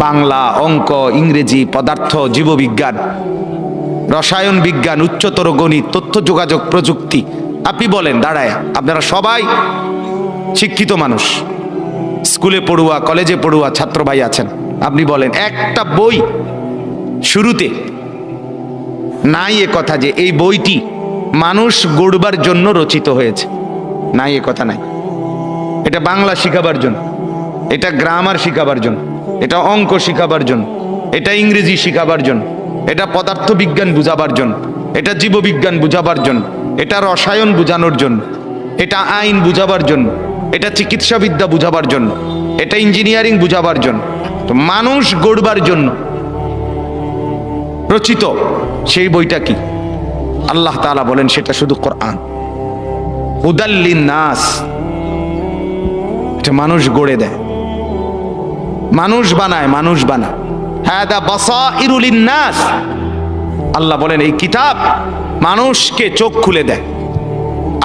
বাংলা, অঙ্ক, ইংরেজি, পদার্থ, জীববিজ্ঞান, রসায়ন বিজ্ঞান, উচ্চতর গণিত, তথ্য যোগাযোগ প্রযুক্তি। আপনি বলেন দাঁড়ায়, আপনারা সবাই শিক্ষিত মানুষ, স্কুলে পড়ুয়া, কলেজে পড়ুয়া ছাত্র ভাই আছেন। আপনি বলেন একটা বই শুরুতে নাই এ কথা যে এই বইটি মানুষ গড়বার জন্য রচিত হয়েছে, নাই এ কথা নাই। এটা বাংলা শিখাবার জন্য, এটা গ্রামার শিখাবার জন্য, এটা অঙ্ক শিখাবার জন্য, এটা ইংরেজি শিখাবার জন্য, এটা পদার্থ বিজ্ঞান বুঝাবার জন্য, এটা জীববিজ্ঞান বুঝাবার জন্য, এটা রসায়ন বুঝানোর জন্য, এটা আইন বুঝাবার জন্য, এটা চিকিৎসাবিদ্যা বুঝাবার জন্য, এটা ইঞ্জিনিয়ারিং বুঝাবার জন্য। তো মানুষ গড়বার জন্য রচিত সেই বইটা কি? আল্লাহ তাআলা বলেন সেটা শুধু কোরআন। হুদাল লিন্নাস, এটা মানুষ গড়ে দেয়, মানুষ বানায়, মানুষ বানায়। হাদা বাসাইরু লিন্নাস, আল্লাহ বলেন এই কিতাব মানুষকে চোখ খুলে দেয়,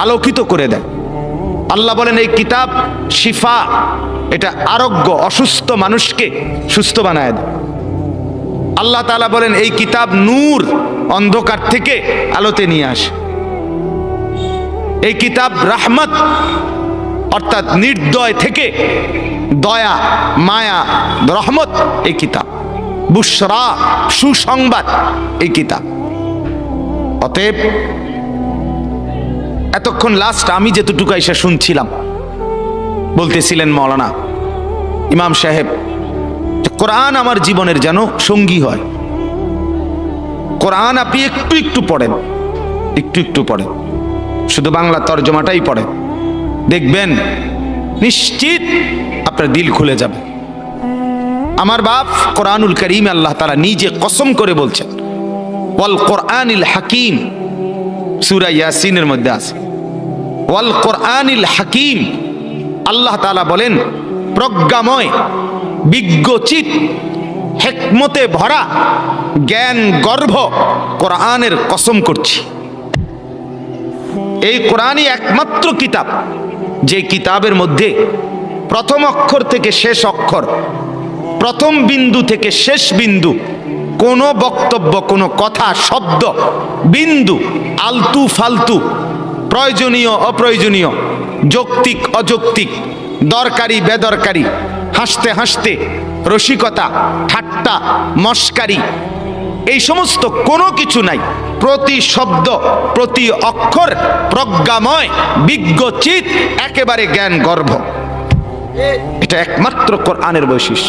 আলোকিত করে দেয়। আল্লাহ বলেন এই কিতাব শিফা, এটা আরোগ্য, অসুস্থ মানুষকে সুস্থ বানায় দেয়। আল্লাহ তাআলা বলেন এই কিতাব নূর, অন্ধকার থেকে আলোতে নিয়ে আসে। এই কিতাব রাহমত, অর্থাৎ নির্দয় থেকে দয়া, মায়া, রহমত এই কিতাব। বুশরা, সুসংবাদ এই কিতাব। অতএব এতক্ষণ লাস্ট আমি যেতটুকু এসে শুনছিলাম, বলতেছিলেন মাওলানা ইমাম সাহেব, কোরআন আমার জীবনের যেন সঙ্গী হয়। কোরআন আপনি একটু একটু পড়েন, একটু একটু পড়েন, শুধু বাংলা তর্জমাটাই পড়েন, দেখবেন নিশ্চিত আপনার দিল খুলে যাবে। আমার বাপ কোরআনুল কারীম আল্লাহ তাআলা নিজে কসম করে বলছেন, ওয়াল কোরআনিল হাকিম, সূরা ইয়াসিনের মধ্যে আছে ওয়াল কোরআনিল হাকিম। আল্লাহ তাআলা বলেন প্রজ্ঞাময়, বিজ্ঞচিত, হিকমতে ভরা, জ্ঞান গর্ভ কোরআনের কসম করছি। এই কোরআনই একমাত্র কিতাব যে কিতাবের মধ্যে প্রথম অক্ষর থেকে শেষ অক্ষর, প্রথম বিন্দু থেকে শেষ বিন্দু, কোনো বক্তব্য, কোনো কথা, শব্দ, বিন্দু, আলতু ফালতু, প্রয়োজনীয় অপ্রয়োজনীয়, যৌক্তিক অযৌক্তিক, দরকারি বেদরকারি, হাসতে হাসতে, রসিকতা, ঠাট্টা, মস্কারি, এই সমস্ত কোনো কিছু নাই। প্রতি শব্দ, প্রতি অক্ষর প্রজ্ঞাময়, বিজ্ঞচিত, একেবারে জ্ঞান গর্ভ। এটা একমাত্র কোরআনের বৈশিষ্ট্য।